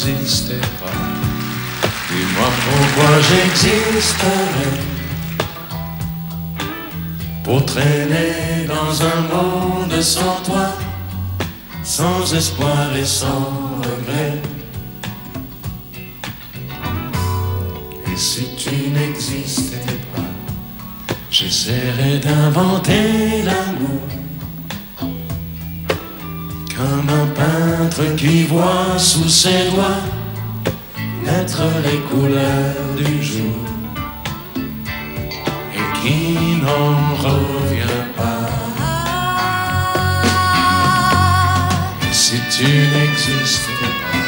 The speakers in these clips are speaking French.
n'existais pas. Dis-moi pourquoi j'existerais, pour traîner dans un monde sans toi, sans espoir et sans regret. Et si tu n'existais pas, j'essaierais d'inventer l'amour, comme un peintre qui voit sous ses doigts naître les couleurs du jour et qui n'en revient pas. Et si tu n'existais pas,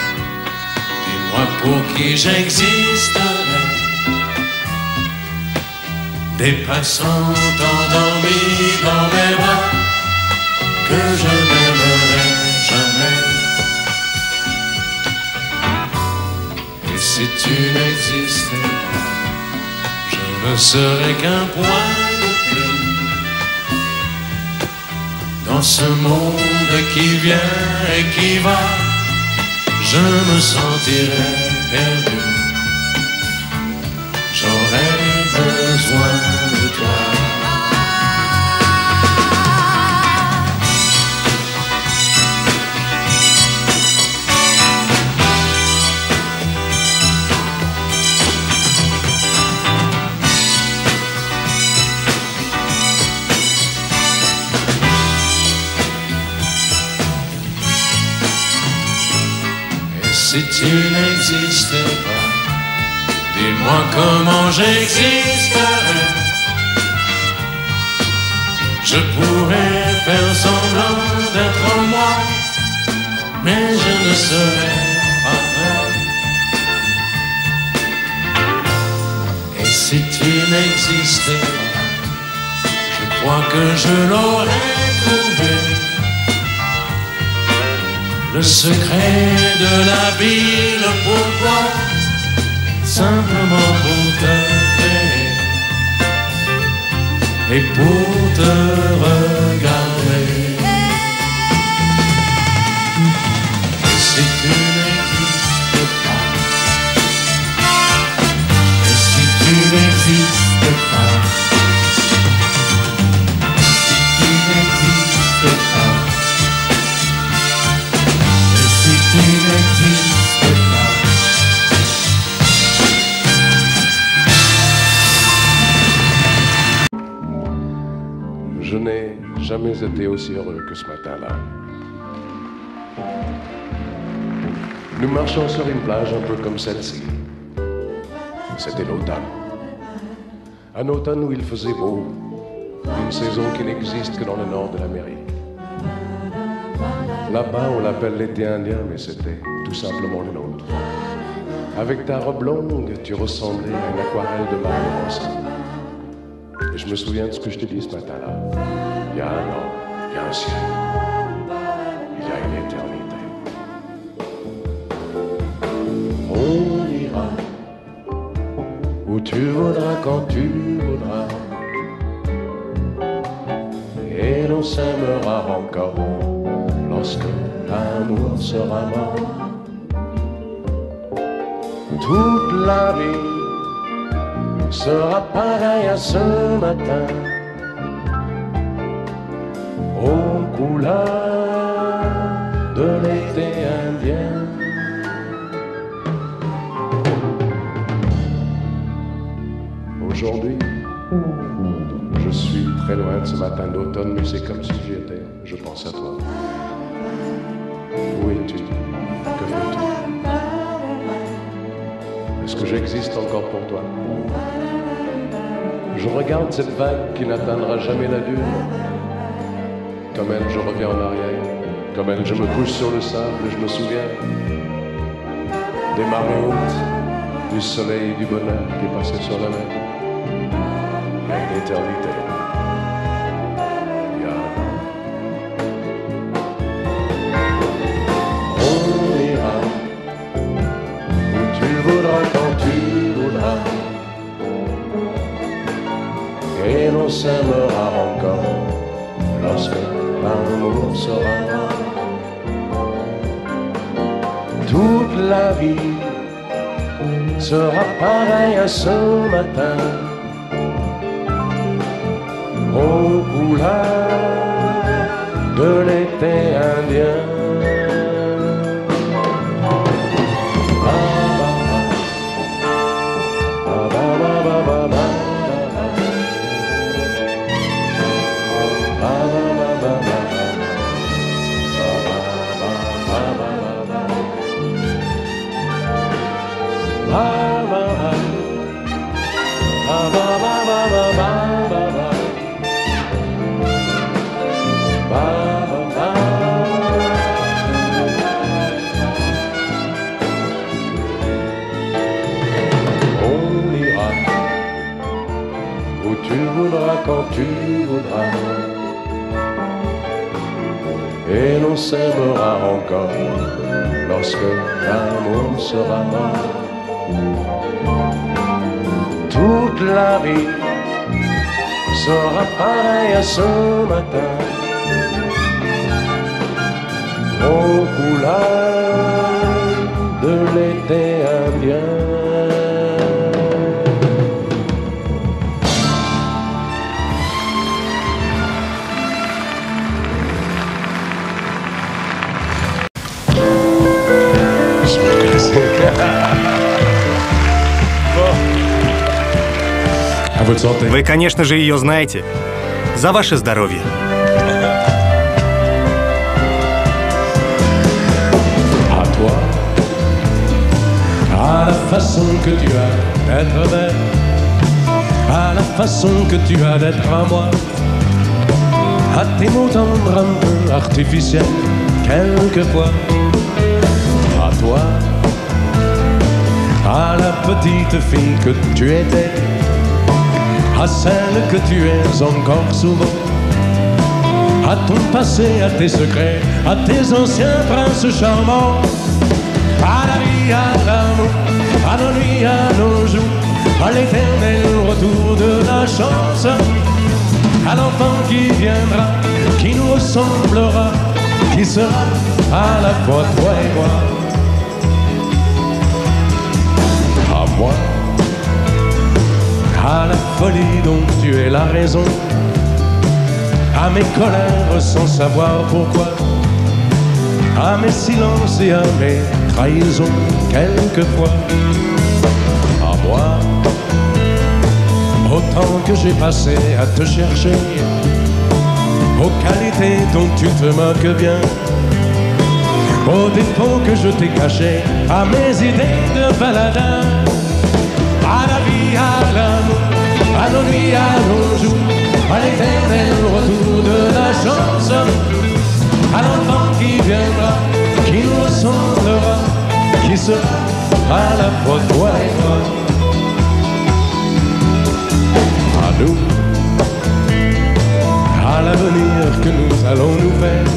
dis-moi pour qui j'existerais. Des passants endormis dans mes bras que je n'aimerais jamais. Et si tu n'existais pas, je ne serais qu'un point de plus dans ce monde qui vient et qui va. Je me sentirais perdu, j'aurais besoin de toi. Si tu n'existais pas, dis-moi comment j'existerais. Je pourrais faire semblant d'être moi, mais je ne serais pas vrai. Et si tu n'existais pas, je crois que je l'aurais trouvé, le secret de la vie, le pourquoi, simplement pour te créer et pour te regarder. Et si tu n'existes pas, et si tu n'existes pas, si tu n'existes pas, tu n'existes pas. Je n'ai jamais été aussi heureux que ce matin-là. Nous marchions sur une plage un peu comme celle-ci. C'était l'automne. Un automne où il faisait beau, une saison qui n'existe que dans le nord de l'Amérique. Là-bas, on l'appelle l'été indien, mais c'était tout simplement le nôtre. Avec ta robe longue, tu ressemblais à une aquarelle de Mario Rosa. Et je me souviens de ce que je t'ai dit ce matin-là. Il y a un an, il y a un ciel, il y a une éternité. On ira où tu voudras, quand tu voudras, et l'on s'aimera encore lorsque l'amour sera mort. Toute la vie sera pareille à ce matin, aux couleurs de l'été indien. Aujourd'hui, je suis très loin de ce matin d'automne, mais c'est comme si j'y étais. Je pense à toi. Où es-tu? Que fais-tu? Est-ce que j'existe encore pour toi? Je regarde cette vague qui n'atteindra jamais la dune. Comme elle, je reviens en arrière. Comme elle, je me couche sur le sable et je me souviens des marées hautes, du soleil et du bonheur qui passaient sur la mer. Il y a une éternité. Quand tu voudras, et l'on s'aimera encore lorsque l'amour sera mort. Toute la vie sera pareille à ce matin aux couleurs de l'été indien. Quand tu voudras, et l'on s'aimera encore lorsque l'amour sera mort. Toute la vie sera pareille à ce matin aux couleurs de l'été indien. Вы, конечно же, ее знаете. За ваше здоровье. À toi, à la façon que tu as d'être belle, à la façon que tu as d'être à moi, à tes mots tendres un peu artificiels, quelquefois. À toi, à la petite fille que tu étais, à celle que tu es encore souvent, à ton passé, à tes secrets, à tes anciens princes charmants, à la vie, à l'amour, à nos nuits, à nos jours, à l'éternel retour de la chance, à l'enfant qui viendra, qui nous ressemblera, qui sera à la fois toi et moi. À moi, à la folie dont tu es la raison, à mes colères sans savoir pourquoi, à mes silences et à mes trahisons quelquefois. À moi, au temps que j'ai passé à te chercher, aux qualités dont tu te moques bien, aux défauts que je t'ai cachés, à mes idées de baladin, à la vie, à l'amour, à nos nuits, à nos jours, à l'éternel retour de la chance, à l'enfant qui viendra, qui nous ressemblera, qui sera à la fois toi et moi. À nous, à l'avenir que nous allons nous faire,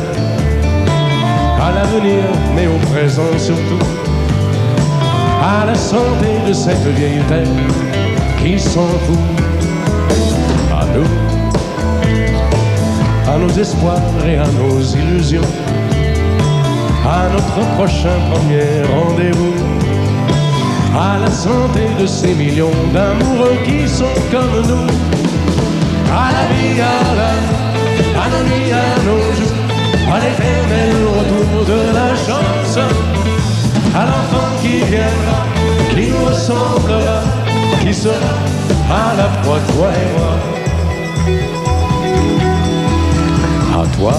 à l'avenir, mais au présent surtout, à la santé de cette vieille terre qui s'en fout. À nous, à nos espoirs et à nos illusions, à notre prochain premier rendez-vous, à la santé de ces millions d'amoureux qui sont comme nous. À la vie, à l'amour, à nos nuits, à nos jours, à l'éternel retour de la chance, à l'enfant qui viendra, qui nous ressemblera, qui sera à la fois toi et moi. À toi.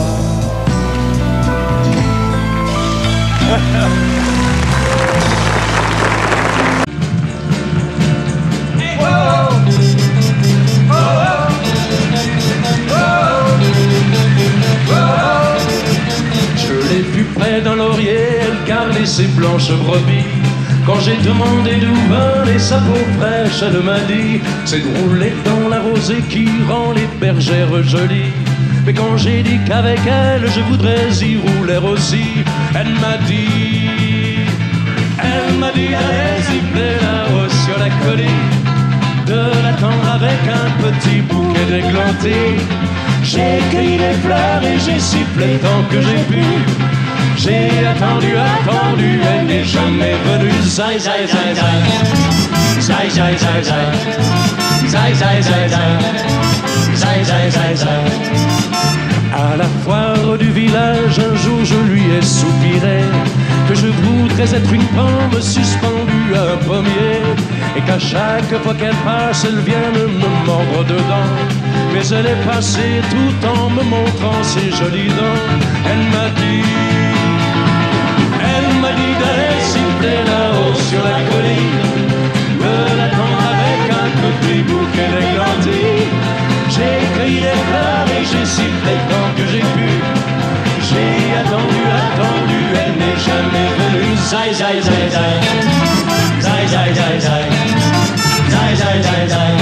Je l'ai vue près d'un laurier, elle garnait ses blanches brebis. Quand j'ai demandé d'où venait sa peau fraîche, elle m'a dit: c'est de rouler dans la rosée qui rend les bergères jolies. Mais quand j'ai dit qu'avec elle je voudrais y rouler aussi, elle m'a dit, allez siffler là-haut sur la colline, de l'attendre avec un petit bouquet d'églantines. J'ai cueilli les fleurs et j'ai sifflé tant que j'ai pu. J'ai attendu, elle n'est jamais jamais venu. Zai, zai, zai, zai. Zai, zai, zai, zai. Zai, zai, zai, zai. Zai, zai, zai, zai. À la foire du village, un jour je lui ai soupiré que je voudrais être une pomme suspendue à un pommier, et qu'à chaque fois qu'elle passe, elle vienne me mordre dedans. Mais elle est passée tout en me montrant ses jolies dents. Elle m'a dit d'aller siffler là-haut sur la colline, de l'attendre avec un petit bouquet d'églantines. J'ai cueilli des fleurs et j'ai sifflé tant que j'ai pu. J'ai attendu, elle n'est jamais venue. Zai, zai, zai, zai. Zai, zai, zai, zai. Zai, zai, zai, zai.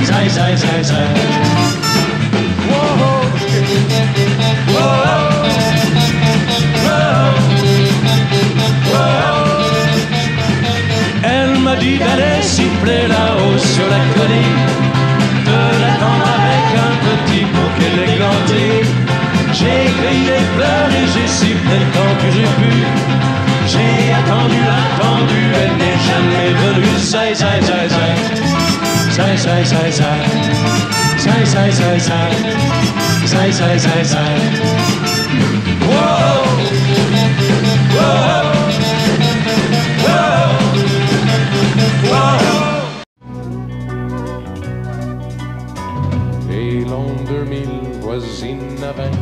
Zai, zai, zai, zai. Whoa, whoa, whoa. Elle m'a dit d'aller siffler là-haut sur la colline, de l'attendre avec un petit bouquet d'églantines. J'ai cueilli des fleurs et j'ai sifflé le temps que j'ai pu. J'ai attendu, elle n'est jamais venue. Zai, zai, zai, zai. Zai, zai, zai, zai. Zai, zai, zai, zai. Zai, zai, zai, zai. Whoa, whoa, whoa, whoa. Et l'an 2000 voisine avec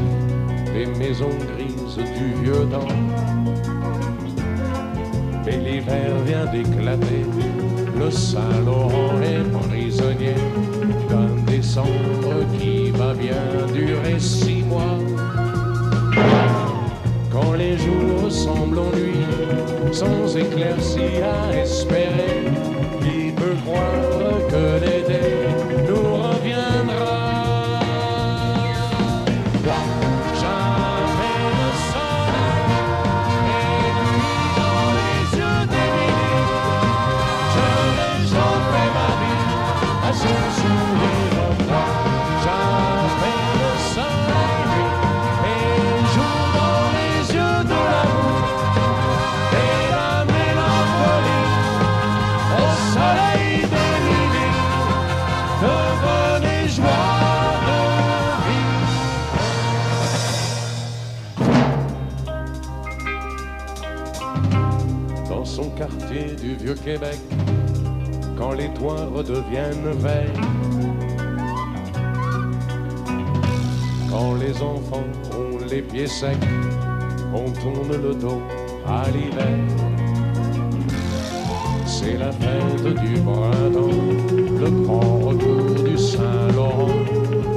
les maisons grises du vieux temps. Et l'hiver vient d'éclater, le Saint-Laurent est prisonnier d'un décembre qui va bien durer 6 mois. Quand les jours semblent en nuit, sans éclaircie à espérer, qui peut croire que l'été nous reviendra? Quartier du vieux Québec, quand les toits redeviennent verts, quand les enfants ont les pieds secs, on tourne le dos à l'hiver. C'est la fête du printemps, le grand retour du Saint-Laurent.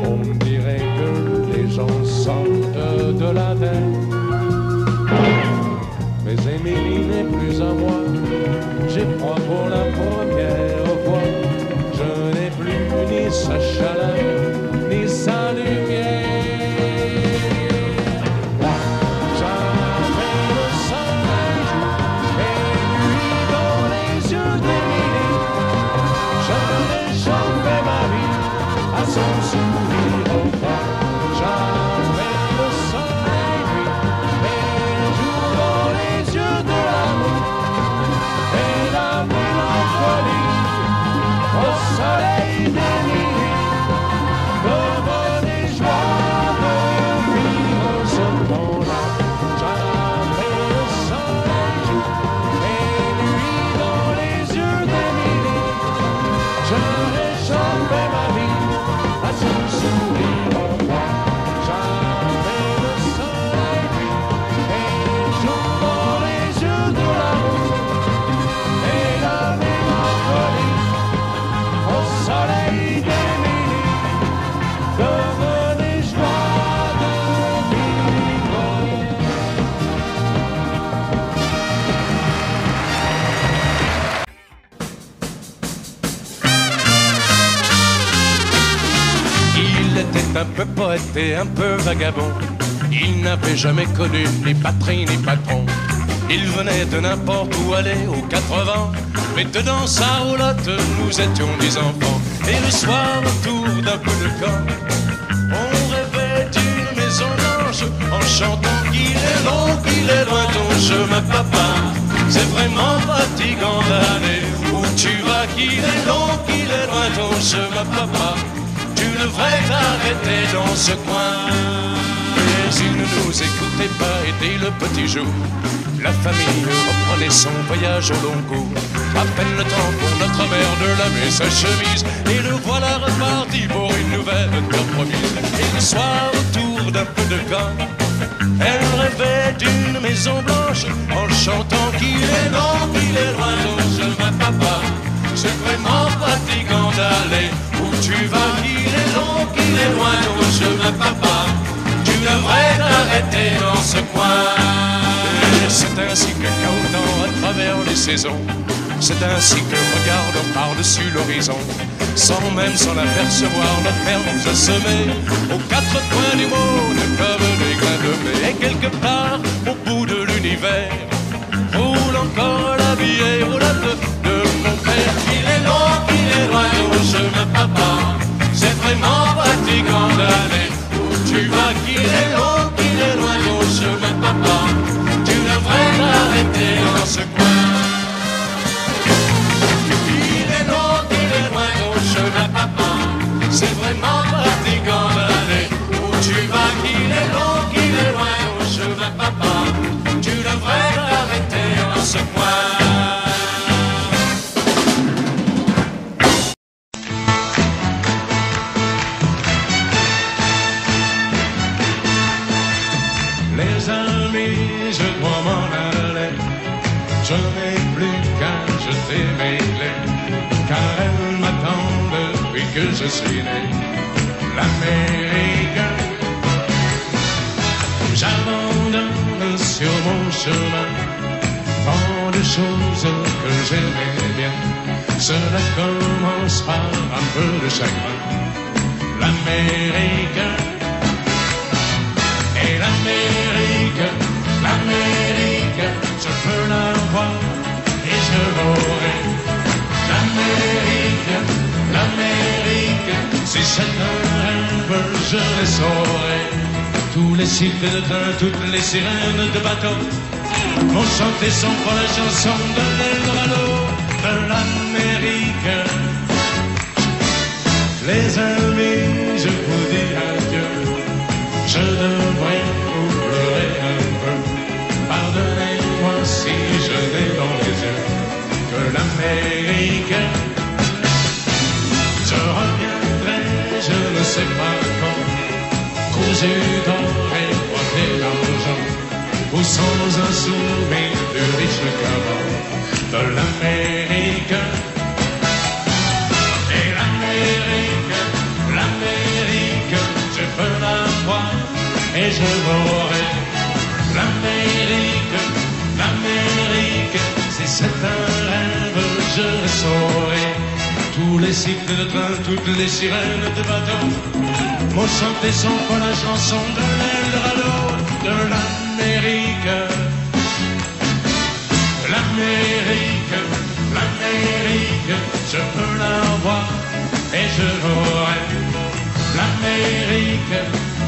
On dirait que les gens sortent de la terre. Mais Émilie n'est plus à moi, j'ai froid pour la première fois. Je n'ai plus ni sa chaleur, ni sa lumière. Jamais le soleil et lui dans les yeux d'Émilie. Je n'ai jamais ma vie à son sourire au fond. Jamais le soleil et jour dans les yeux de l'amour et la mélancolie au soleil d'Émilie. De bonne joie de vivre ce temps-là. Jamais le soleil et lui dans les yeux d'Émilie. Je n'ai jamais ma vie à son sourire au fond. Jamais le soleil et jour dans les yeux de l'amour et la mélancolie au soleil d'Émilie. Devenez joie de vivre. Il était un peu poète et un peu vagabond. Il n'avait jamais connu ni patrie ni patron. Il venait de n'importe où aller aux 80, mais dedans sa roulotte nous étions des enfants. Et le soir autour d'un peu de camp, on rêvait d'une maison blanche en chantant qu'il est long, qu'il est loin ton chemin papa. C'est vraiment fatigant d'aller où tu vas, qu'il est long, qu'il est loin ton chemin, papa. Tu devrais t'arrêter dans ce coin. Mais il ne nous écoutait pas et dès le petit jour, la famille reprenait son voyage au long cours. À peine le temps pour notre mère de laver sa chemise, et le voilà reparti pour une nouvelle terre promise. Et le soir, autour d'un peu de camp, elle rêvait d'une maison blanche en chantant qu'il est long, qu'il est loin ton chemin, papa. C'est vraiment fatigant d'aller où tu vas, qu'il est long, qu'il est loin ton chemin, papa. Tu devrais t'arrêter dans ce coin. C'est ainsi que cahotant à travers les saisons, c'est ainsi que regardons par-dessus l'horizon, sans même s'en apercevoir, notre mère nous a semés aux quatre coins du monde comme des grains de blé. Et quelque part au bout de l'univers roule encore la vieille roulette de mon père. Il est long, il est loin au chemin, papa. C'est vraiment fatigant d'aller où tu vas, qu'il est long, qu'il est loin au chemin, papa. Tu devrais t'arrêter dans ce coin. Il est long, il est loin au chemin, papa. C'est vraiment fatigant d'aller où tu vas, qu'il est long, qu'il est loin au chemin, papa. Tu devrais t'arrêter dans ce coin. Les amis, je dois m'en aller. Je n'ai plus qu'à jeter mes clés, car elles m'attendent depuis que je suis né. L'Amérique, j'abandonne sur mon chemin tant de choses que j'aimais bien. Cela commence par un peu de chagrin. L'Amérique, et l'Amérique, l'Amérique, je peux la voir et je l'aurai. L'Amérique, l'Amérique, si c'est un rêve, je les saurai. Tous les cycles de train, toutes les sirènes de bateau vont chanter son pour la chanson de l'Eldorado de l'Amérique. Les amis, je vous dis adieu. Je devrais vous pleurer un peu. Pardonnez-moi si je n'ai dans les yeux que l'Amérique. Je reviendrai, je ne sais pas quand, cousu d'or et pointé d'argent, ou sans un souvenir du riche caron de l'Amérique. Et l'Amérique, l'Amérique, je peux la voir et je l'aurai. L'Amérique, l'Amérique, si c'est un rêve, je le saurai. Tous les cycles de train, toutes les sirènes de bateau m'ont chanté son pour la chanson de l'Eldorado de l'Amérique. L'Amérique, l'Amérique, je peux la voir et je l'aurai. L'Amérique,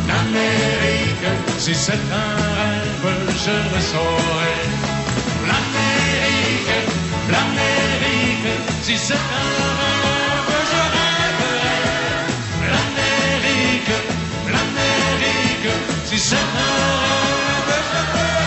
l'Amérique, si c'est un rêve, je le saurai. L'Amérique, l'Amérique, si c'est un rêve, je rêverai. L'Amérique, l'Amérique, si c'est un rêve, je rêverai.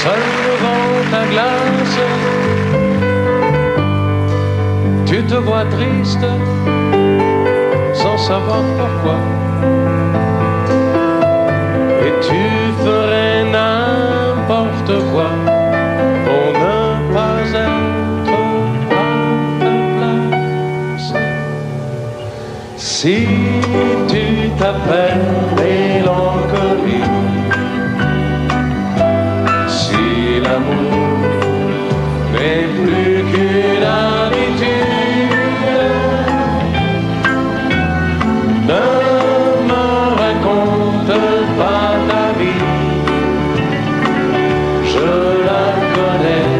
Seul devant ta glace, tu te vois triste, sans savoir pourquoi. Et tu ferais n'importe quoi pour ne pas être Si tu t'appelles mélancolie, si l'amour n'est plus qu'une habitude, ne me raconte pas ta vie, je la connais,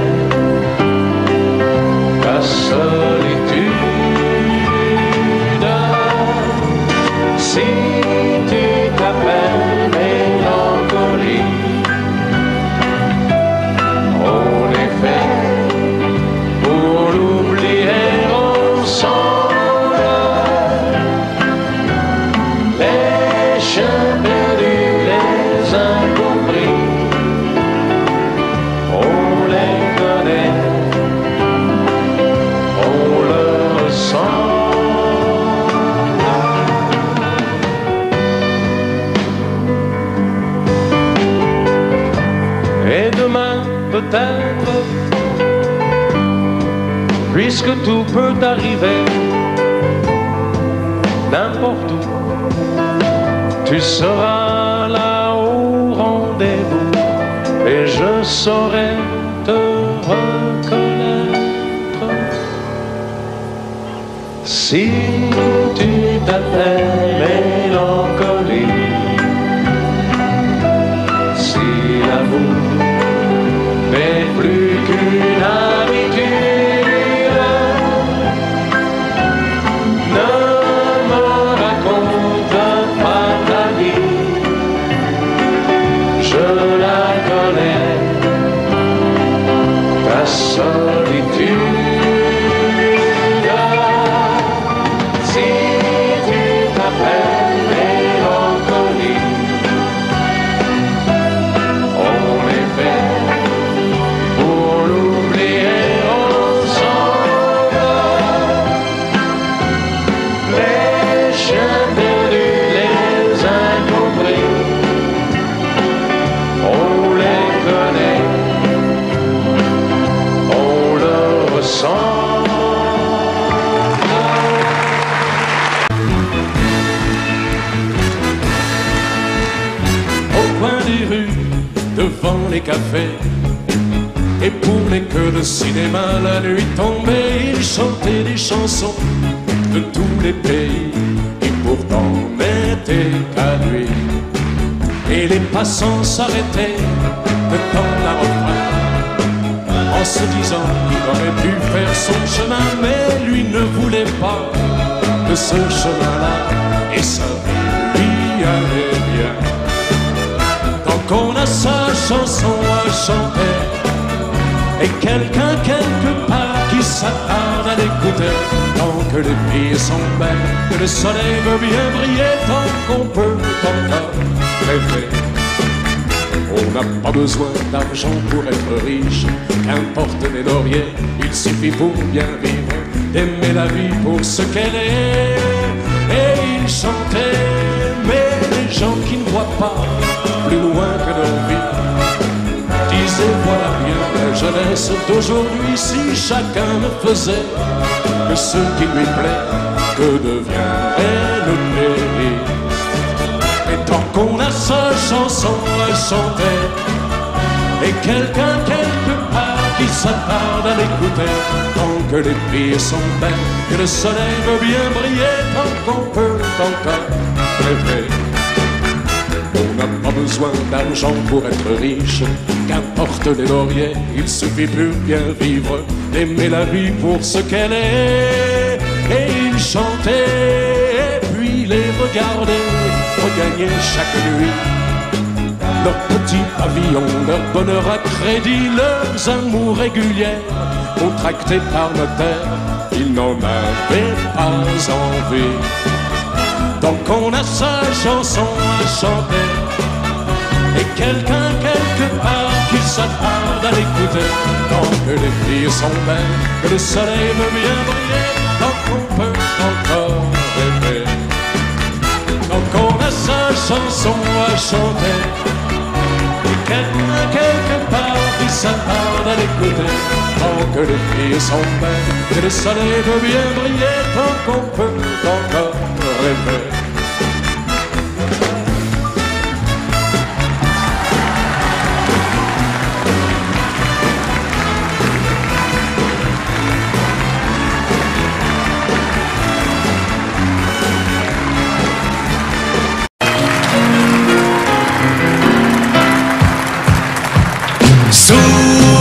ta solitude. Si tu t'appelles mélancolie, on est fait pour l'oublier ensemble. Les chiens perdus, les incompris, on les connaît, on le ressent. Et demain peut-être, puisque tout peut arriver, n'importe où, tu seras là au rendez-vous et je saurai te reconnaître. Si tu t'appelles mélancolie, si l'amour n'est plus qu'une habitude, ne me raconte pas ta vie, je la connais, ta solitude. Si tu t'appelles mélancolie, on est fait pour l'oublier ensemble. Les chiens perdus, les incompris, on les connaît, on le ressent. Au coin des rues, devant les cafés, et pour les queues de cinéma, la nuit tombée, ils chantaient des chansons de tous les pays, et pourtant n'étaient qu'à lui. Et les passants s'arrêtaient de temps à refrain, en se disant qu'il aurait pu faire son chemin, mais lui ne voulait pas de ce chemin-là, et sa vie lui allait bien. Tant qu'on a sa chanson à chanter, et quelqu'un quelque part qui s'attarde à l'écouter, tant que les filles sont belles, que le soleil veut bien briller, tant qu'on peut encore rêver. On n'a pas besoin d'argent pour être riche, qu'importe les lauriers, il suffit pour bien vivre d'aimer la vie pour ce qu'elle est. Et il chantait, mais les gens qui ne voient pas plus loin que leur vie disaient voilà bien la jeunesse d'aujourd'hui, si chacun ne faisait que ce qui lui plaît, que deviendrait le pays. Et tant qu'on a sa chanson à chanter, et quelqu'un quelque part qui s'attarde à l'écouter, tant que les filles sont belles, que le soleil veut bien briller, tant qu'on peut encore rêver. On n'a pas besoin d'argent pour être riche, qu'importe les lauriers, il suffit pour bien vivre, d'aimer la vie pour ce qu'elle est. Et il chantait, et puis les regardait regagner chaque nuit leur petit pavillon, leur bonheur à crédit, leurs amours réguliers, contractés par notaire, ils n'en avaient pas envie. Tant qu'on a sa chanson à chanter, et quelqu'un quelque part qui s'attarde à l'écouter, tant que les filles sont belles, que le soleil veut bien briller, tant qu'on peut encore rêver. Tant qu'on a sa chanson à chanter, et quelqu'un quelque part qui s'attarde à l'écouter, tant que les filles sont belles, que le soleil veut bien briller, tant qu'on peut encore rêver. préfère.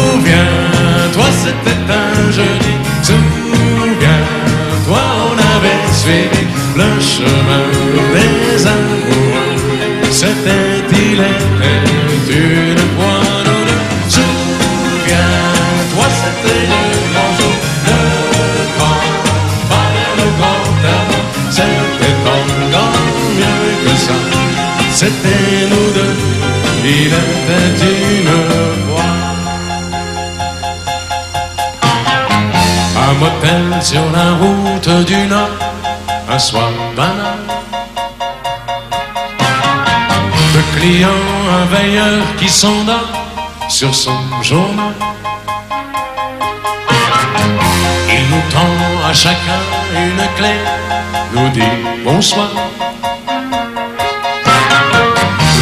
Souviens-toi, c'était un jeudi. Souviens-toi, on avait suivi le chemin des amoureux. C'était, il était une fois nous deux. Souviens-toi, c'était le grand jour, le grand pas vers le grand amour. C'était encore mieux que ça. C'était nous deux, il était une fois. Un motel sur la route du Nord, un soir banal. Le client, un veilleur qui s'endort sur son journal. Il nous tend à chacun une clé, nous dit bonsoir.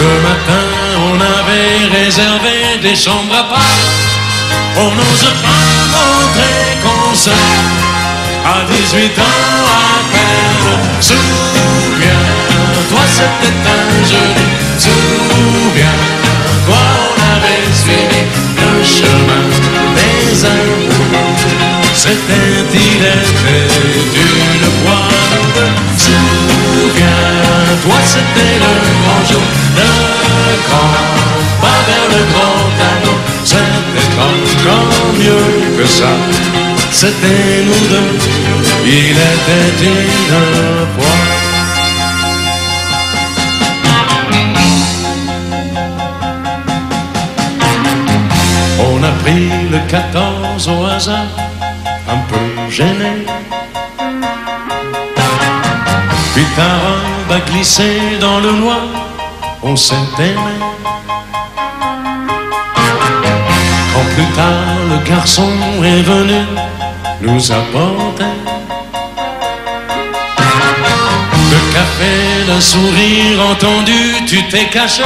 Le matin, on avait réservé des chambres à part. On n'ose pas montrer qu'on sort à 18 ans à peine. Souviens-toi, c'était un jeudi. Souviens-toi, on avait suivi le chemin des amoureux. C'était, il était une fois. Souviens-toi, c'était le grand jour, le grand pas vers le grand amour. C'était encore mieux que ça. C'était nous deux, il était une fois. On a pris le 14 au hasard, un peu gêné. Puis ta robe a glissé dans le noir, on s'est aimé. Quand plus tard le garçon est venu nous apporter le café, le sourire entendu, tu t'es caché.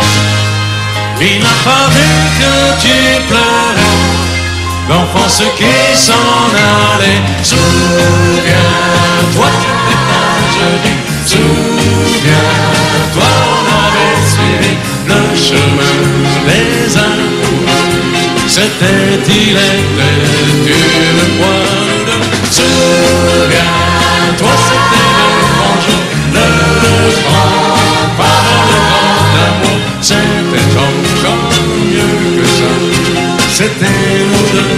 Il n'a pas vu que tu pleurais, l'enfance qui s'en allait. Souviens-toi, c'était un jeudi. Souviens-toi, on avait suivi le chemin des amoureux. C'était, il était une fois nous deux. Souviens-toi, c'était le grand jour, le grand pas vers le grand amour. C'était encore mieux que ça. C'était nous deux,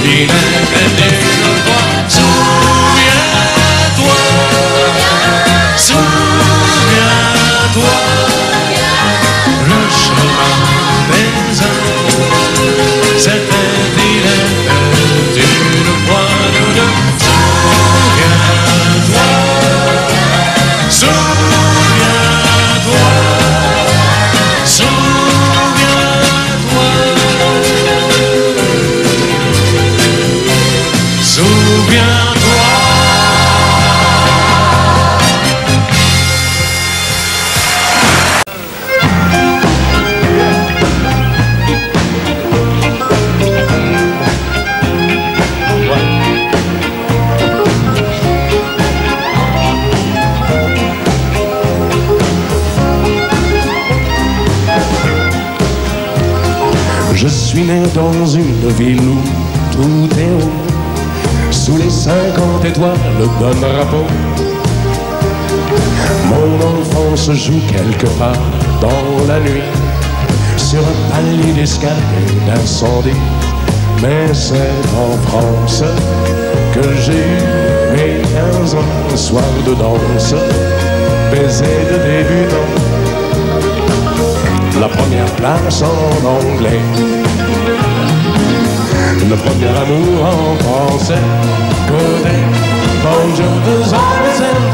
il était une fois. Souviens-toi, souviens-toi, le chemin des amoureux. C'était, il était une fois nous deux. Souviens-toi, souviens-toi, souviens-toi, souviens-toi. Je suis né dans une ville où tout est haut, sous les 50 étoiles d'un drapeau. Mon enfance joue quelque part dans la nuit, sur un palier d'escalier d'incendie. Mais c'est en France que j'ai eu mes 15 ans, un soir de danse, baiser de débutant. La première place en anglais, le premier amour en français. Côté, bonjour de San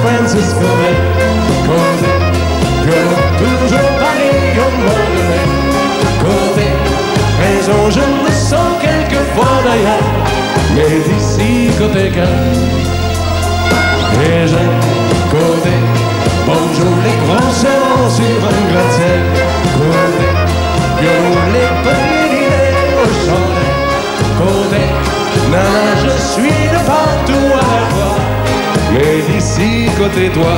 Francisco Bay. Côté, toujours Paris au Montréal. Côté, raison, je me sens quelquefois d'ailleurs, mais d'ici côté cœur. Et j'aime côté bonjour les gros serments sur un gratte-ciel. Côté, violon les petits dîners au chandelle. Côté, nana je suis de partout à la fois, mais d'ici côté toi.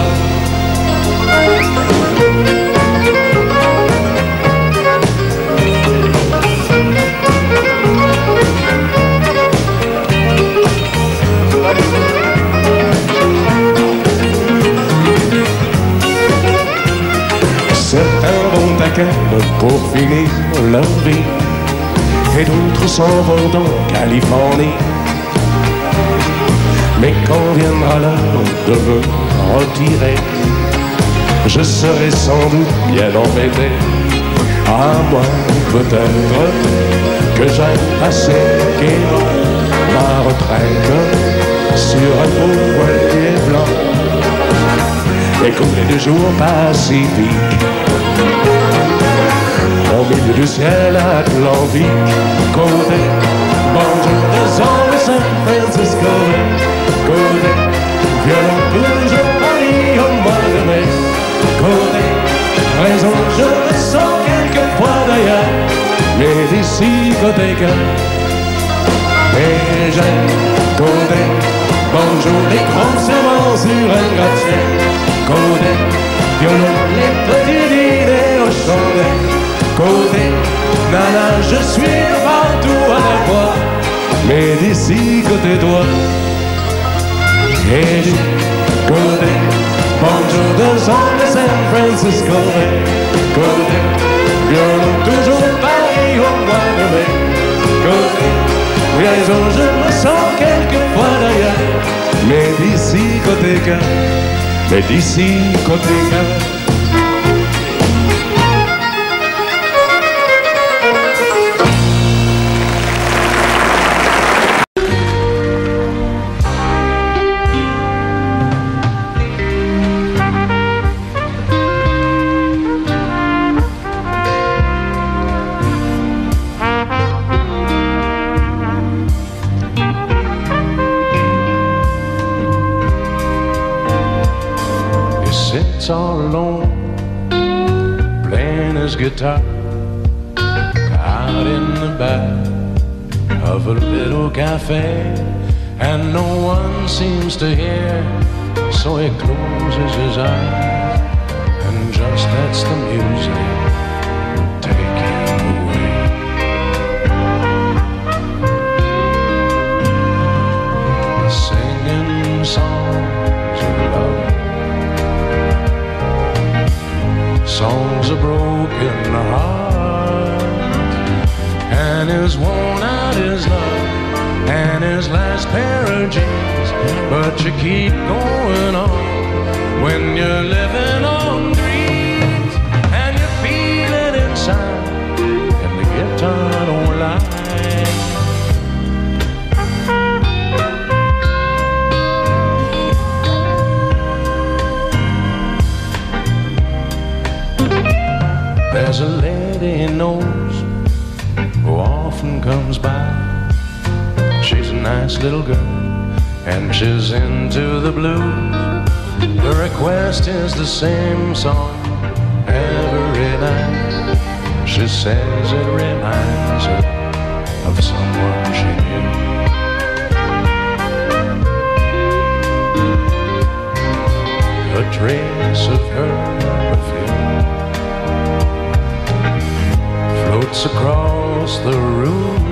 Certains vont à Cannes pour finir leur vie, et d'autres s'en vont en Californie. Mais quand viendra l'heure de me retirer, je serai sans doute bien embêté. À moi peut-être que j'aille passer gaiement ma retraite sur un beau voilier blanc et couler de jours pacifiques au milieu du ciel atlantique. Côté, bonjour des hommes de San Francisco. Côté, violon toujours Paris au mois de mai. Côté, raison je me sens quelquefois d'ailleurs, mais d'ici côté cœur. Et j'aime côté, bonjour les grands serments sur un gratte-ciel. Côté, violon les petits dîners au chandelle. Côté, nana je suis de partout à la fois, mais d'ici côté toi. Et du côté, bonjour de San Francisco. Côté, violon toujours Paris au mois de mai. Côté, raison je me sens quelquefois d'ailleurs, mais d'ici côté cœur, mais d'ici côté cœur. Sits all alone, playing his guitar out in the back of a little cafe, and no one seems to hear, so he closes his eyes and just lets the music take him away. Singing songs of love, songs of broken heart, and his worn out his love and his last pair of jeans. But you keep going on when you're living on dreams, and you feel it inside, and the guitar don't lie. There's a lady he knows who often comes by. She's a nice little girl and she's into the blues. Her request is the same song every night. She says it reminds her of someone she knew. A trace of her perfume floats across the room.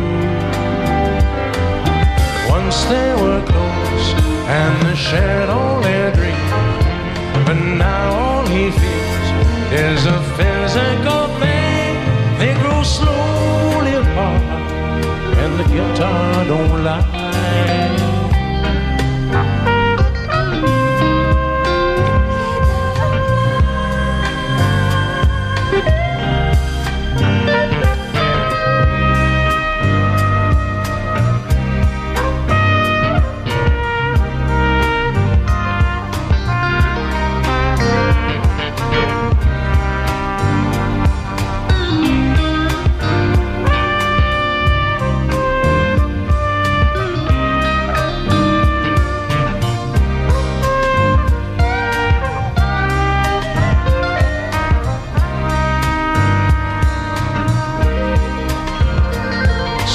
Once they were close and they shared all their dreams, but now all he feels is a physical thing. They grow slowly apart and the guitar don't lie.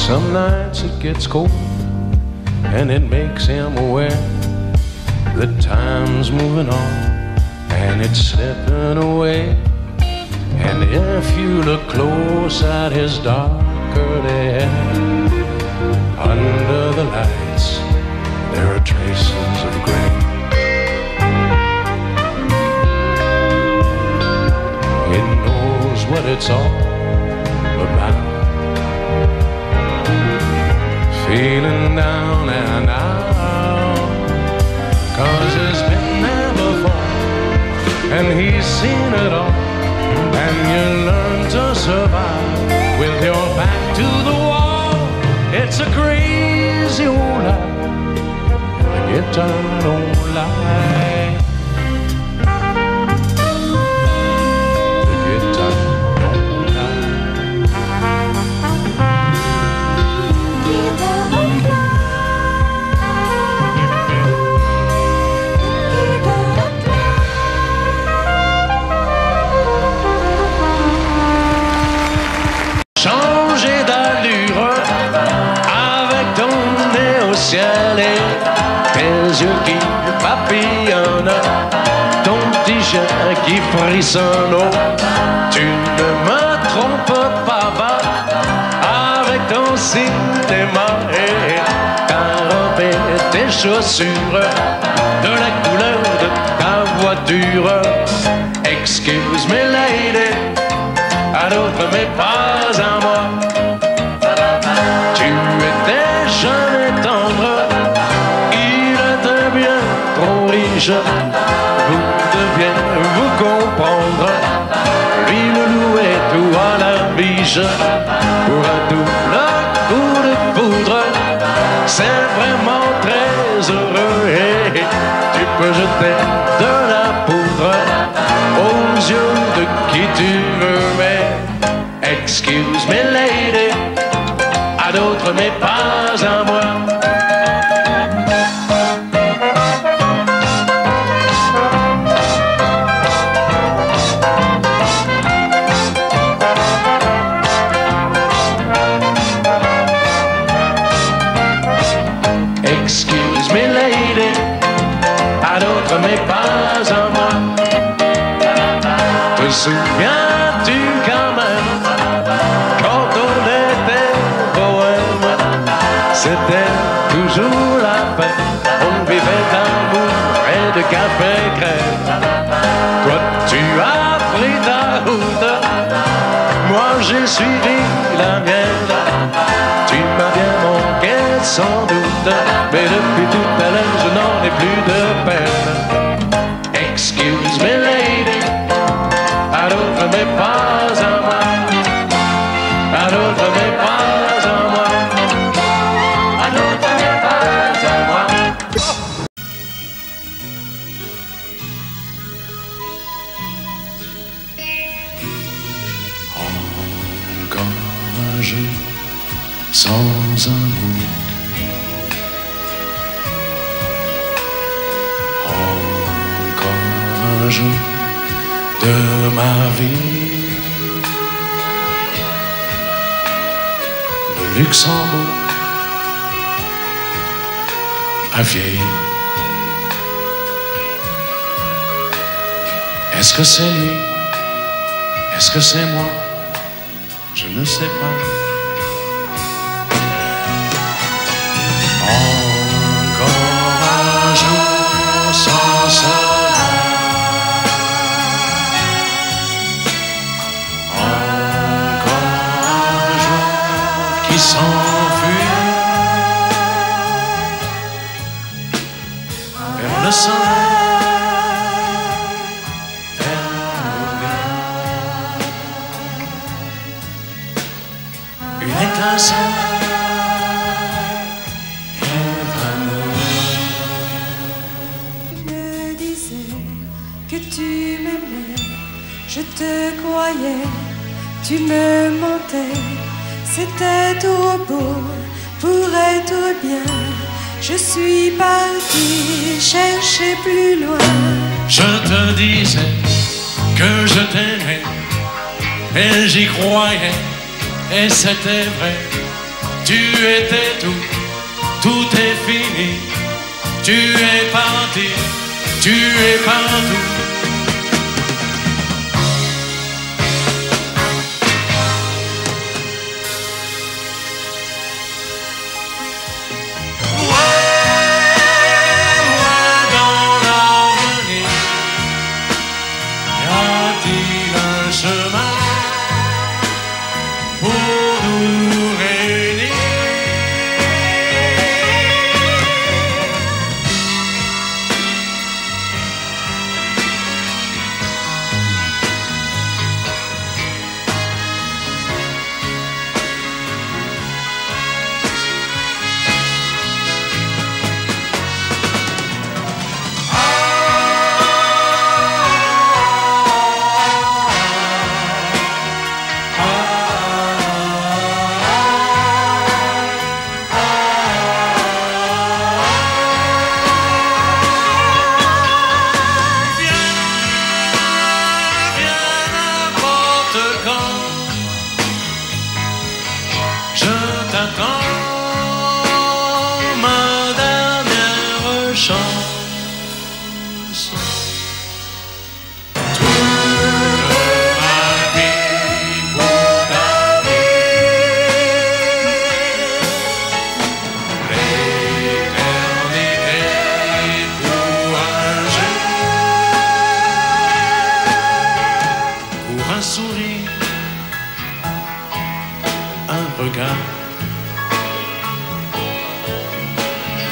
Some nights it gets cold, and it makes him aware that time's moving on, and it's slipping away. And if you look close at his dark curly hair, under the lights there are traces of gray. He knows what it's all about, feeling down and out, 'cause he's been there before and he's seen it all. And you learn to survive with your back to the wall. It's a crazy old life, and the guitar don't lie. The guitar don't lie. Changer d'allure avec ton nez au ciel et tes yeux qui papillonnent, ton petit chien qui frissonne. Oh, tu ne me trompes pas, va avec ton cinéma et ta robe et tes chaussures, de la couleur de ta voiture. Excuse me lady, à d'autres mais pas à moi. Tu étais jeune et tendre, il était bien trop riche. Vous deviez vous comprendre, lui le louait tout à la biche. Pour un double coup de foudre, c'est vraiment très heureux. Et tu peux jeter de la poudre aux yeux de qui tu veux, mais excuse me lady, à d'autres mais pas à moi. Excuse me lady, à d'autres mais pas à moi. Te souviens-tu quand même, quand on était bohème, c'était toujours la fête, on vivait d'amour et de café crème. Toi tu as pris ta route, moi j'ai suivi la mienne. Tu m'as bien manqué sans doute, mais depuis tout à l'heure je n'en ai plus de peine. Excuse me lady, à d'autres mais pas à moi. À d'autres mais pas à moi. À d'autres mais pas à moi. Encore un jeu sans amour, encore un jour de ma vie. Le Luxembourg a vieilli. Est-ce que c'est lui? Est-ce que c'est moi? Je ne sais pas. Encore un jour sans soleil, encore un jour qui s'enfuit vers le soleil. Une étincelle que tu m'aimais, je te croyais, tu me mentais, c'était trop beau pour être bien. Je suis partie chercher plus loin. Je te disais que je t'aimais et j'y croyais et c'était vrai. Tu étais tout, tout est fini. Tu es parti, tu es partout.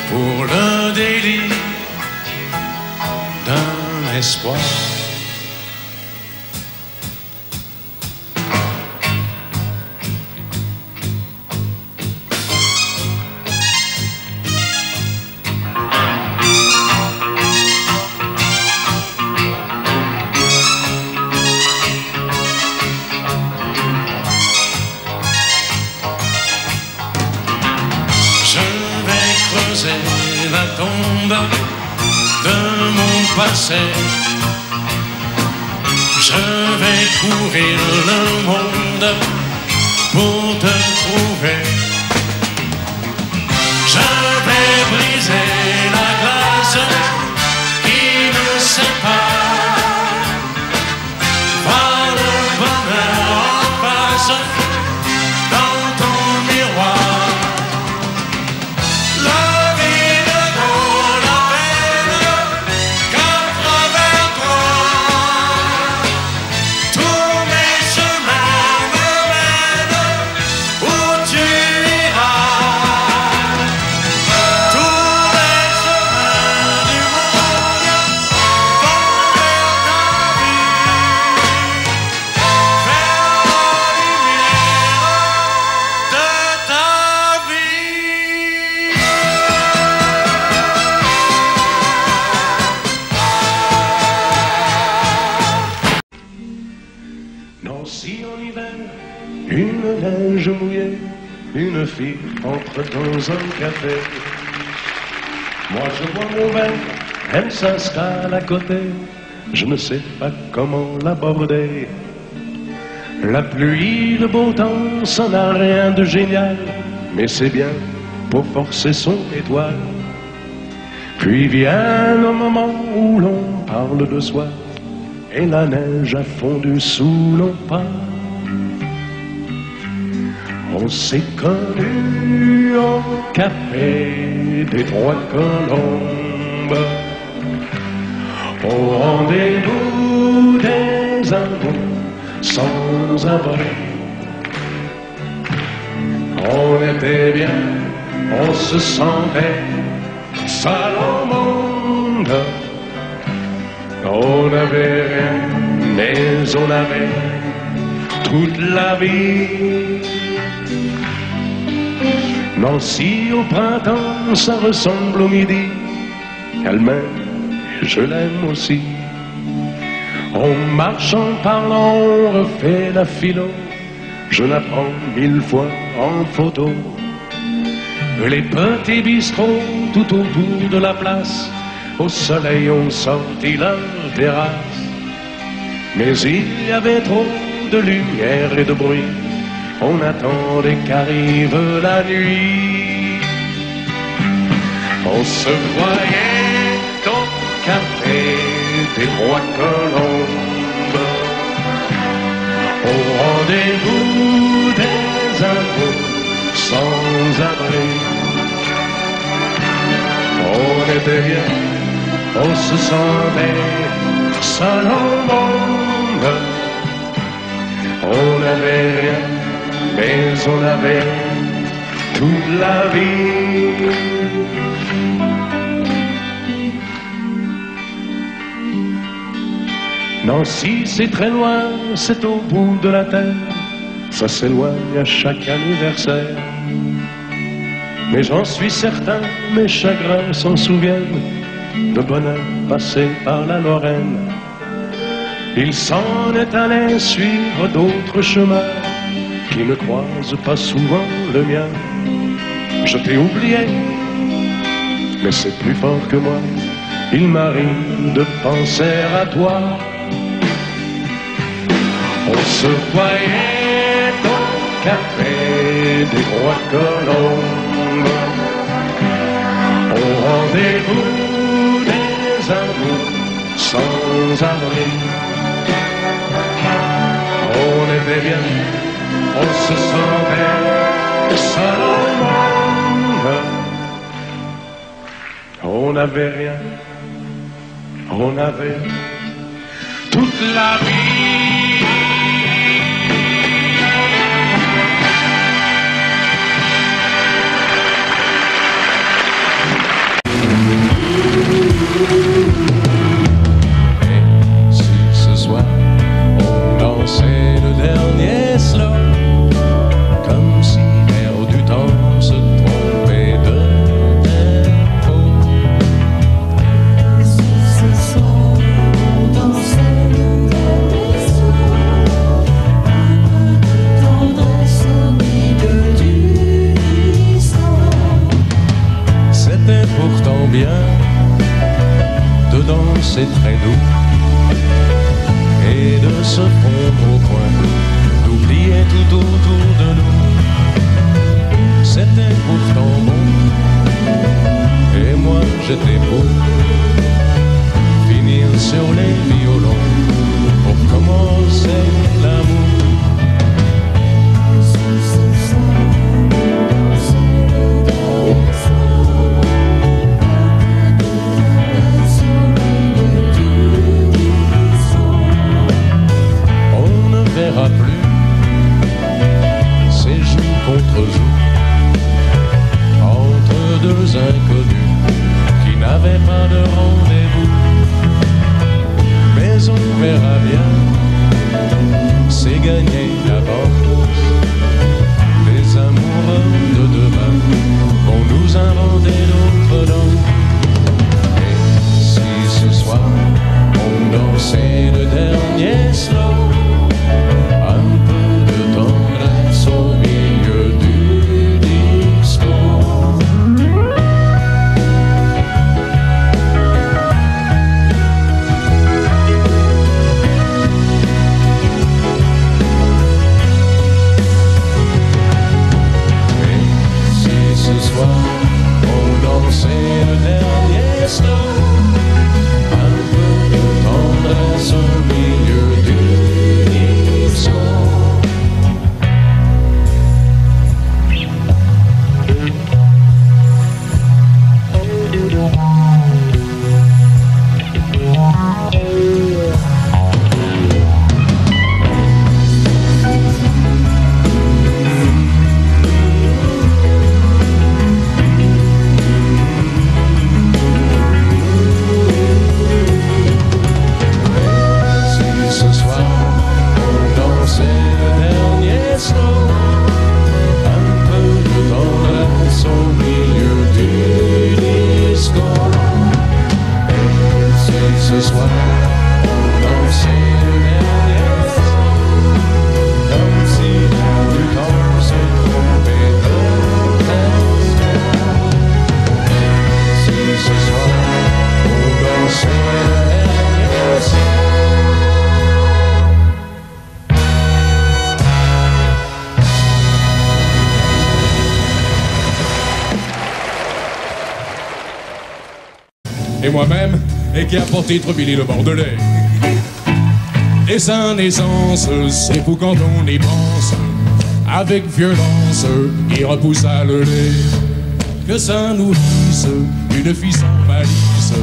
Pour le délit d'un espoir. La tombe de mon passé, je vais courir le monde pour te trouver. Je vais briser la glace qui nous sépare. Voir le bonheur en face dans ton miroir. Si en hiver, une neige mouillée, une fille entre dans un café. Moi je bois mon verre, elle s'installe à côté, je ne sais pas comment l'aborder. La pluie, le beau temps, ça n'a rien de génial, mais c'est bien pour forcer son étoile. Puis vient le moment où l'on parle de soi, et la neige a fondu sous nos pas. On s'est connus au café des Trois Colombes, au rendez-vous des amours sans abri. On était bien, on se sentait seul au monde. On n'avait rien, mais on avait toute la vie. Nancy au printemps, ça ressemble au midi. Elle m'aime, je l'aime aussi. On marche en parlant, on refait la philo. Je la prends 1000 fois en photo. Les petits bistrots tout autour de la place, au soleil ont sorti leur terrasse. Mais il y avait trop de lumière et de bruit On attendait qu'arrive la nuit. On se voyait au café des Rois Colombes, au rendez-vous des amours sans abri. On était bien, on se sentait seul au monde. On n'avait rien, mais on avait toute la vie. Nancy, c'est très loin, c'est au bout de la terre. Ça s'éloigne à chaque anniversaire. Mais j'en suis certain, mes chagrins s'en souviennent, de bonheur passé par la Lorraine. Il s'en est allé suivre d'autres chemins qui ne croisent pas souvent le mien. Je t'ai oublié, mais c'est plus fort que moi. Il m'arrive de penser à toi. On se voyait au café des Rois Colombes, au rendez-vous des amours sans abri. On était bien, on se sentait seul au monde. On n'avait rien, on avait toute la vie. Et si ce soir on dansait le dernier slow, comme si l'air du temps se trompait de tempo. Et si ce soir on dansait le dernier slow, un peu de tendresse au milieu du disco. C'était pourtant bien de danser très doux et de se fondre au coin, d'oublier tout autour de nous. C'était pourtant bon, et moi j'étais beau. Finir sur les violons pour commencer l'amour. Si ce soir on dansait le dernier slow, un peu de tendresse au milieu du disco. On ne verra plus ces jours contre jours entre deux inconnus qui n'avaient pas de rendez-vous. Mais on verra bien, c'est gagné d'avance. Les amoureux de demain vont nous inventer d'autres danses. Et si ce soir on dansait le dernier slow, un peu de tendresse au milieu du disco. Et si ce soir on dansait le dernier slow, un peu de tendresse au milieu du disco. Si ce soir on dansait le dernier slow, un peu de tendresse au milieu du disco. Et si ce soir on dansait le dernier slow, comme si l'air du temps se trompait de tempo. Si ce soir on dansait le dernier slow, et moi-même, et qui a pour titre Billy le Bordelais. Et sa naissance, c'est fou quand on y pense. Avec violence, il repoussa le lait. Que sa nourrice, une fille sans malice,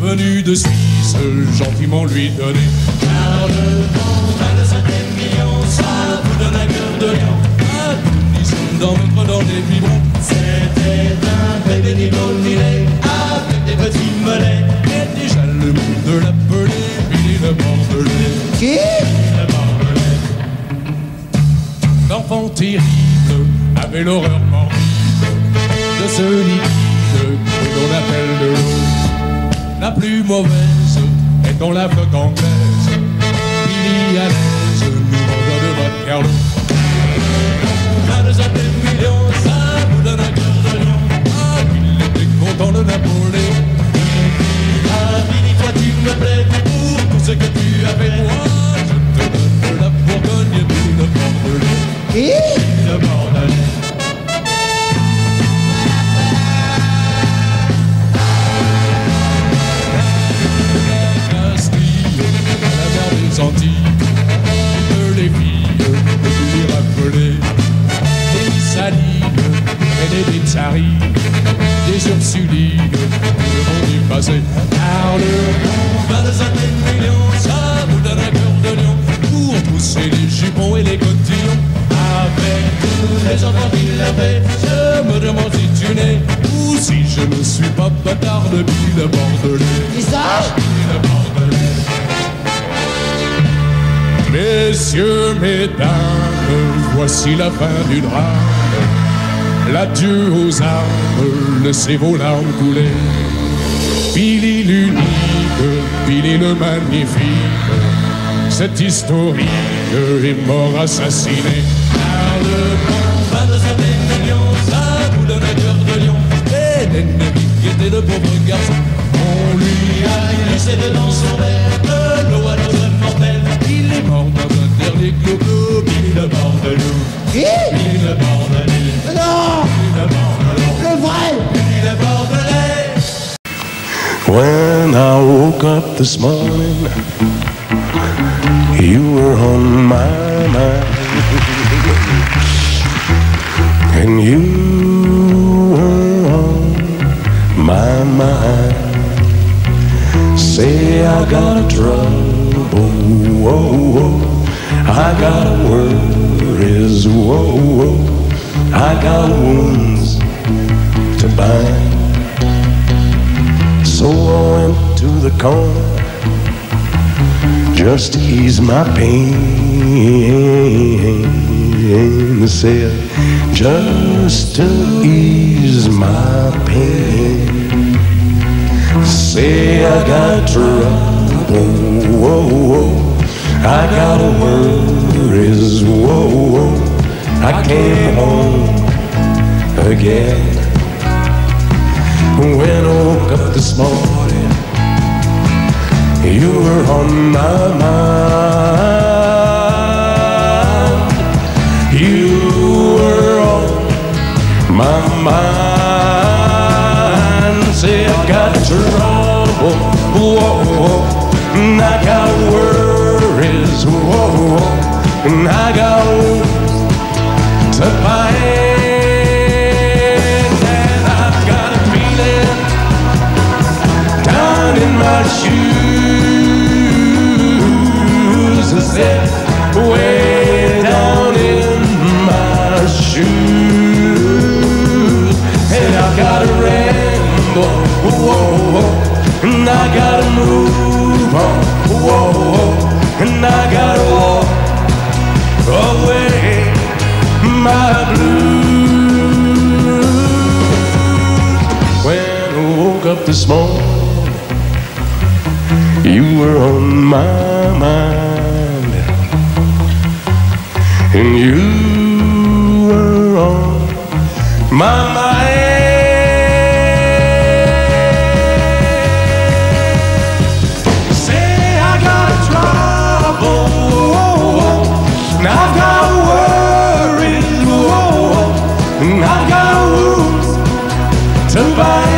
venue de Suisse, gentiment lui donnait. Car le vent, 25e million, ça vous donne un cœur de lion. À condition d'en mettre dans les biberons. C'était un bébé ni blond ni laid, avec des petits mollets. Et déjà le monde l'appelait Billy le Bordelais. Qui? Le Bordelais. L'enfant terrible avait l'horreur morbide de ce liquide que l'on appelle de l'eau. La plus mauvaise étant la flotte anglaise. Billy à l'aise nous vendant de votre Carlo. 25 millions, ça vous donne un cœur de lion. Ah, il était content de Napoléon. Ah, Billy, toi tu me plais pour tout ce que tu as fait. Moi, je te donne la Bourgogne et Billy le Bordelais. Qui? Le Bordelais. Antilles, toutes les filles de lui rappeler des salines et des tsarines, des ursulines, le monde est passé. Car le 25 millions, ça vous donne un cœur de lion pour pousser les jupons et les cotillons. Avec tous les enfants qu'il avait, je me demande si tu n'es ou si je ne suis pas bâtard de Billy le Bordelais. Qui ça? Billy le Bordelais. Messieurs, mesdames, voici la fin du drame. L'adieu aux armes, laissez vos larmes couler. Billy l'unique, Billy le magnifique, cet historique est mort assassiné. Car le bon 25 millions, ça vous donne un cœur de lion. Et l'ennemi qui était de pauvres garçons, on lui a laissé dedans son verre de l'eau à notre mortel. Il est mort dans un dernier cloco, Billy le Bordelais. Qui? Billy le Bordelais. Non! Billy le Bordelais. Le vrai! Billy le Bordelais. When I woke up this morning, you were on my mind, and you were on my mind. Say I got trouble, whoa, whoa. I got worries, whoa, whoa. I got wounds to bind. So I went to the corner just to ease my pain. Said, just to ease my pain. Say I got trouble, whoa, whoa. I got worries, whoa, whoa. I came home again. When I woke up this morning, you were on my mind. You were on my mind. Say I got trouble, whoa, whoa. And I got worries, whoa, whoa. And I got wounds to bind. In my shoes, I said, way down in my shoes. And I gotta ramble, whoa, whoa, and I gotta move on, whoa, whoa, and I gotta walk away my blues. When I woke up this morning, you were on my mind, and you were on my mind. Say I got trouble, whoa, whoa, and I've got worries, whoa, whoa, and I've got wounds to bind.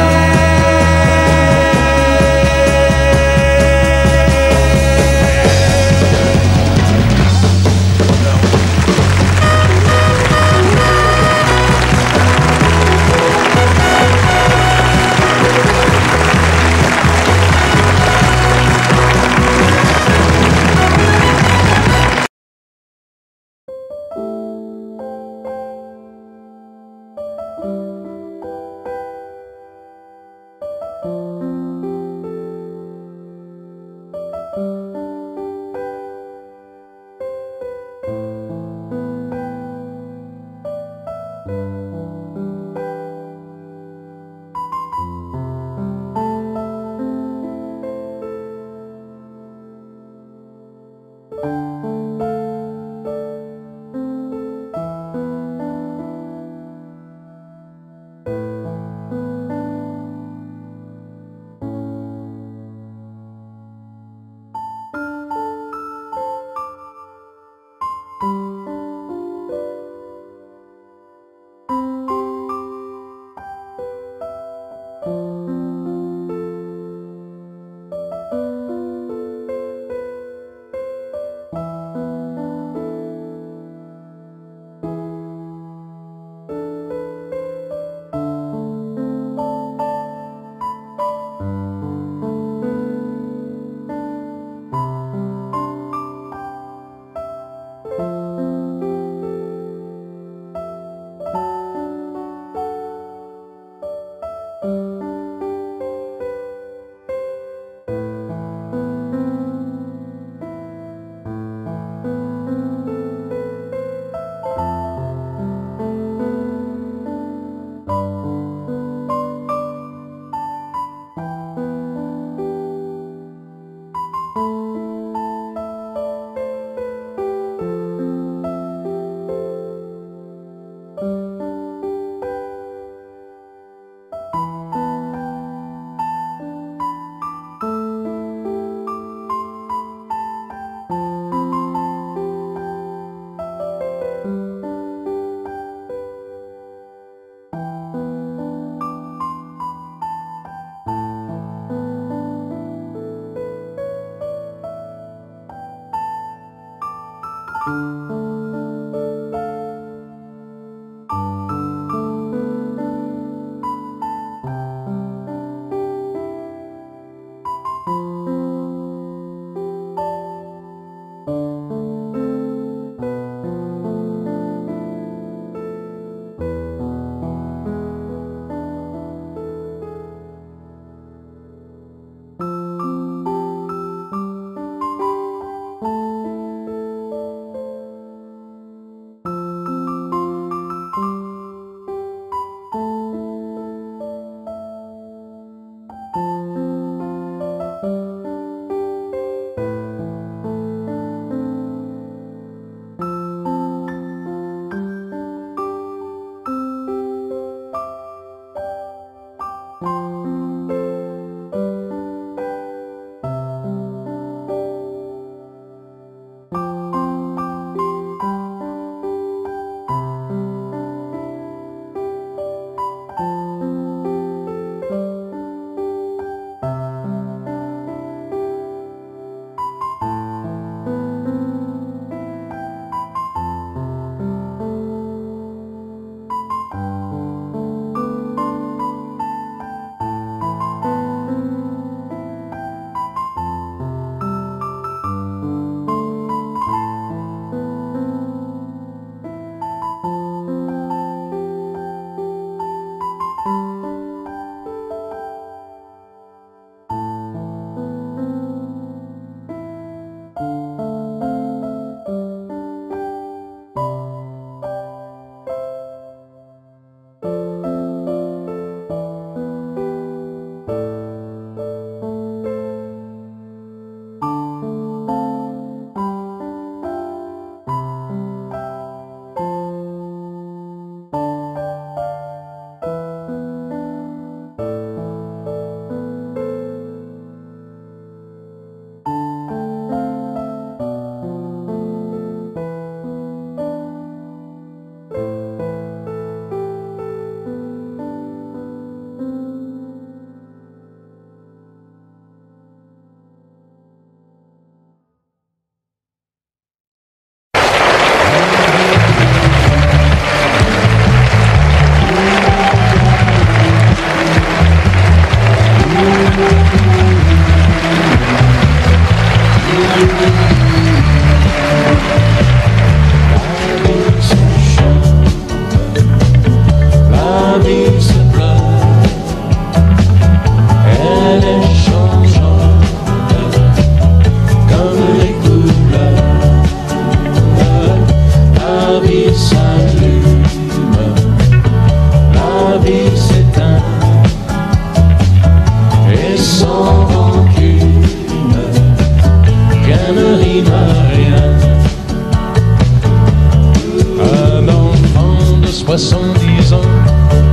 70 ans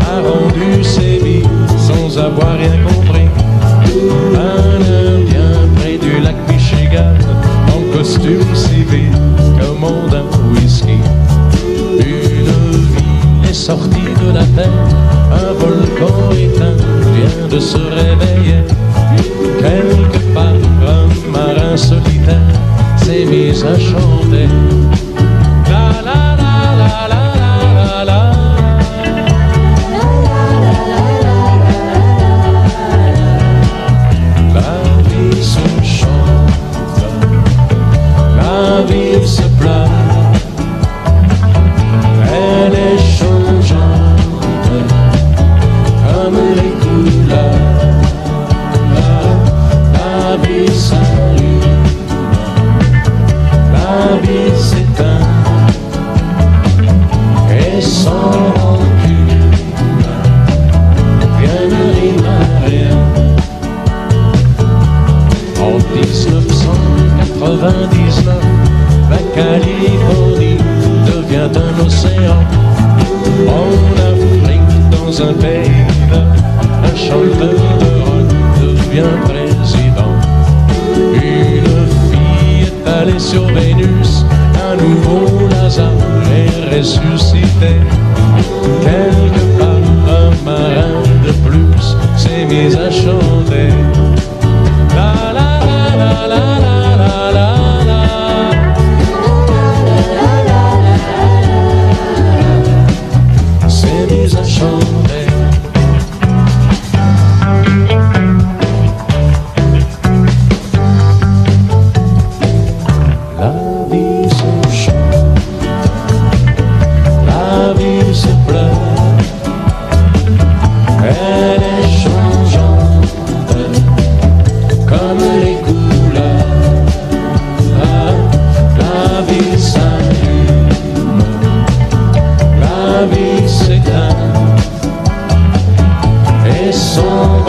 a rendu ses vies sans avoir rien compris. Un Indien près du lac Michigan, en costume civil, commande un whisky. Une ville est sortie de la terre, un volcan éteint vient de se réveiller. Quelque part, un marin solitaire s'est mis à chanter. La la la la la la la la. La vie se chante, la vie se plaint, elle est changeante comme les couleurs. vie s'allume, la vie s'éteint, et sans rancune, rien ne rime à rien. En 1999, la Californie devient un océan. En Afrique, dans un pays, un chanteur de rock devient président. Une fille est allée sur Vénus, un nouveau Lazare est ressuscité. Quelque part, un marin de plus s'est mis à chanter. La la la la la la la la. S'est mis à chanter. La vie se chante, la vie se pleure, elle est changeante comme les couleurs. La vie s'allume, la vie s'éteint, et sans